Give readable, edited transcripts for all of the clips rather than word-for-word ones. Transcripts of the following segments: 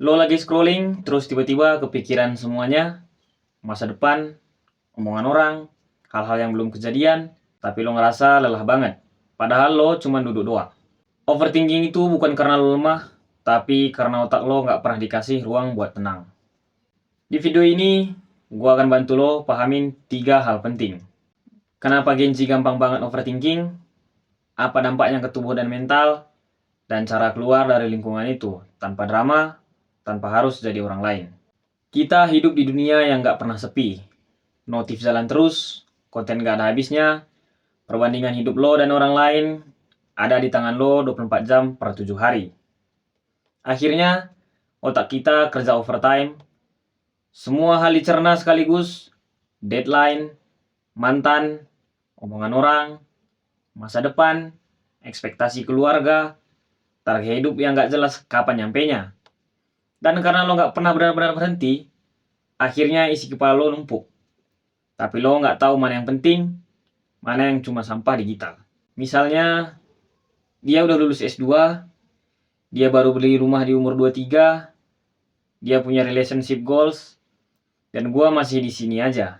Lo lagi scrolling, terus tiba-tiba kepikiran semuanya, masa depan, omongan orang, hal-hal yang belum kejadian, tapi lo ngerasa lelah banget. Padahal lo cuma duduk doang. Overthinking itu bukan karena lo lemah, tapi karena otak lo nggak pernah dikasih ruang buat tenang. Di video ini, gue akan bantu lo pahamin 3 hal penting. Kenapa Genji gampang banget overthinking, apa dampaknya ke tubuh dan mental, dan cara keluar dari lingkungan itu tanpa drama, tanpa harus jadi orang lain. Kita hidup di dunia yang gak pernah sepi. Notif jalan terus, konten gak ada habisnya, perbandingan hidup lo dan orang lain ada di tangan lo 24 jam per 7 hari. Akhirnya, otak kita kerja overtime, semua hal dicerna sekaligus, deadline, mantan, omongan orang, masa depan, ekspektasi keluarga, target hidup yang gak jelas kapan nyampenya. Dan karena lo gak pernah benar-benar berhenti, akhirnya isi kepala lo numpuk. Tapi lo gak tahu mana yang penting, mana yang cuma sampah digital. Misalnya, dia udah lulus S2, dia baru beli rumah di umur 23, dia punya relationship goals, dan gua masih di sini aja.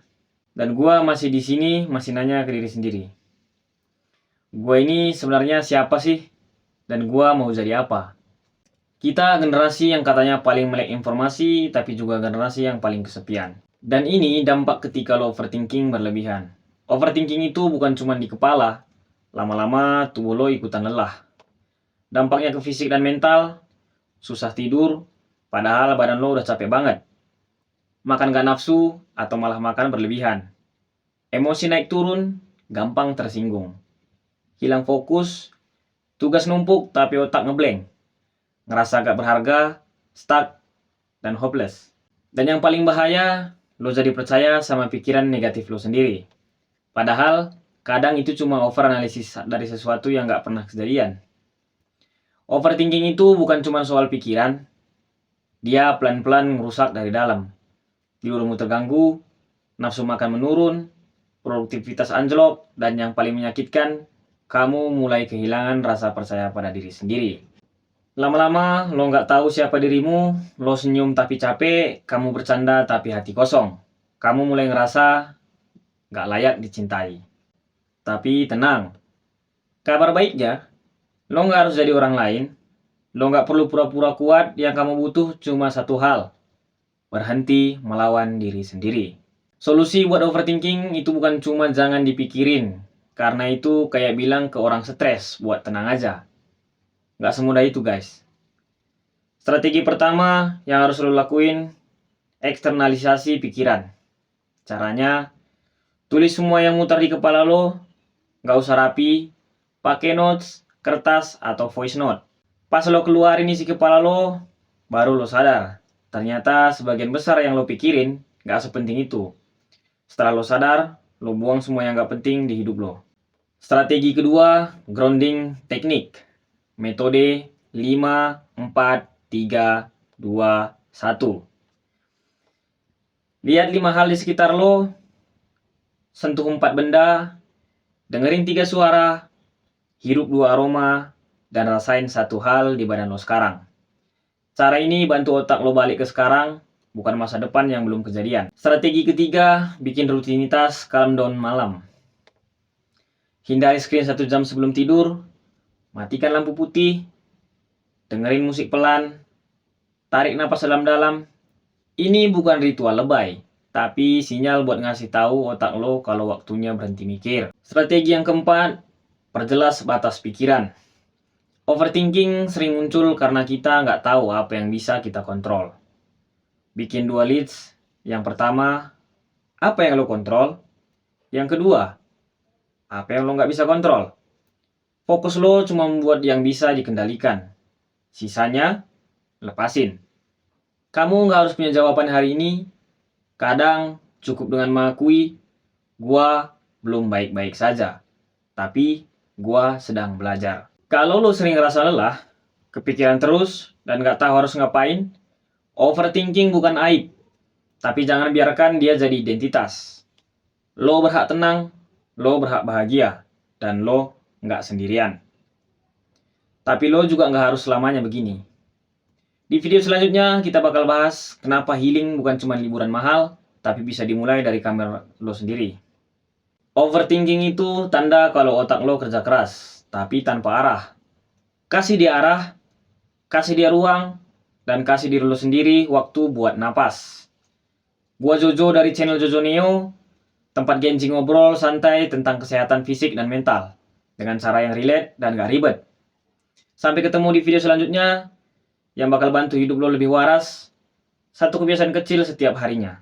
Dan gua masih di sini masih nanya ke diri sendiri. Gua ini sebenarnya siapa sih? Dan gua mau jadi apa? Kita generasi yang katanya paling melek informasi, tapi juga generasi yang paling kesepian. Dan ini dampak ketika lo overthinking berlebihan. Overthinking itu bukan cuma di kepala, lama-lama tubuh lo ikutan lelah. Dampaknya ke fisik dan mental, susah tidur, padahal badan lo udah capek banget. Makan gak nafsu, atau malah makan berlebihan. Emosi naik turun, gampang tersinggung. Hilang fokus, tugas numpuk tapi otak ngeblank. Ngerasa gak berharga, stuck, dan hopeless. Dan yang paling bahaya, lo jadi percaya sama pikiran negatif lo sendiri. Padahal, kadang itu cuma overanalisis dari sesuatu yang gak pernah kejadian. Overthinking itu bukan cuma soal pikiran, dia pelan-pelan ngerusak dari dalam. Tidurmu terganggu, nafsu makan menurun, produktivitas anjlok, dan yang paling menyakitkan, kamu mulai kehilangan rasa percaya pada diri sendiri. Lama-lama lo nggak tahu siapa dirimu, lo senyum tapi capek, kamu bercanda tapi hati kosong. Kamu mulai ngerasa nggak layak dicintai. Tapi tenang, kabar baiknya, lo nggak harus jadi orang lain. Lo nggak perlu pura-pura kuat, yang kamu butuh cuma satu hal. Berhenti melawan diri sendiri. Solusi buat overthinking itu bukan cuma jangan dipikirin, karena itu kayak bilang ke orang stres buat tenang aja. Nggak semudah itu guys. Strategi pertama yang harus lo lakuin, eksternalisasi pikiran. Caranya, tulis semua yang mutar di kepala lo, nggak usah rapi, pakai notes, kertas, atau voice note. Pas lo keluarin isi kepala lo, baru lo sadar. Ternyata sebagian besar yang lo pikirin gak sepenting itu. Setelah lo sadar, lo buang semua yang gak penting di hidup lo. Strategi kedua, grounding teknik. Metode 5, 4, 3, 2, 1. Lihat 5 hal di sekitar lo, sentuh 4 benda, dengerin 3 suara, hirup 2 aroma, dan rasain 1 hal di badan lo sekarang. Cara ini bantu otak lo balik ke sekarang, bukan masa depan yang belum kejadian. Strategi ketiga, bikin rutinitas calm down malam. Hindari screen 1 jam sebelum tidur, matikan lampu putih, dengerin musik pelan, tarik napas dalam-dalam. Ini bukan ritual lebay, tapi sinyal buat ngasih tahu otak lo kalau waktunya berhenti mikir. Strategi yang keempat, perjelas batas pikiran. Overthinking sering muncul karena kita nggak tahu apa yang bisa kita kontrol. Bikin 2 lists. Yang pertama, apa yang lo kontrol? Yang kedua, apa yang lo nggak bisa kontrol? Fokus lo cuma membuat yang bisa dikendalikan. Sisanya, lepasin. Kamu nggak harus punya jawaban hari ini. Kadang cukup dengan mengakui, gua belum baik-baik saja. Tapi, gua sedang belajar. Kalau lo sering ngerasa lelah, kepikiran terus, dan gak tahu harus ngapain, overthinking bukan aib. Tapi jangan biarkan dia jadi identitas. Lo berhak tenang, lo berhak bahagia, dan lo gak sendirian. Tapi lo juga gak harus selamanya begini. Di video selanjutnya kita bakal bahas kenapa healing bukan cuma liburan mahal, tapi bisa dimulai dari kamar lo sendiri. Overthinking itu tanda kalau otak lo kerja keras, tapi tanpa arah. Kasih dia arah, kasih dia ruang, dan kasih diri lo sendiri waktu buat napas. Gua Jojo dari channel Jojo Neo, tempat Genji ngobrol santai tentang kesehatan fisik dan mental, dengan cara yang relate dan gak ribet. Sampai ketemu di video selanjutnya, yang bakal bantu hidup lo lebih waras, satu kebiasaan kecil setiap harinya.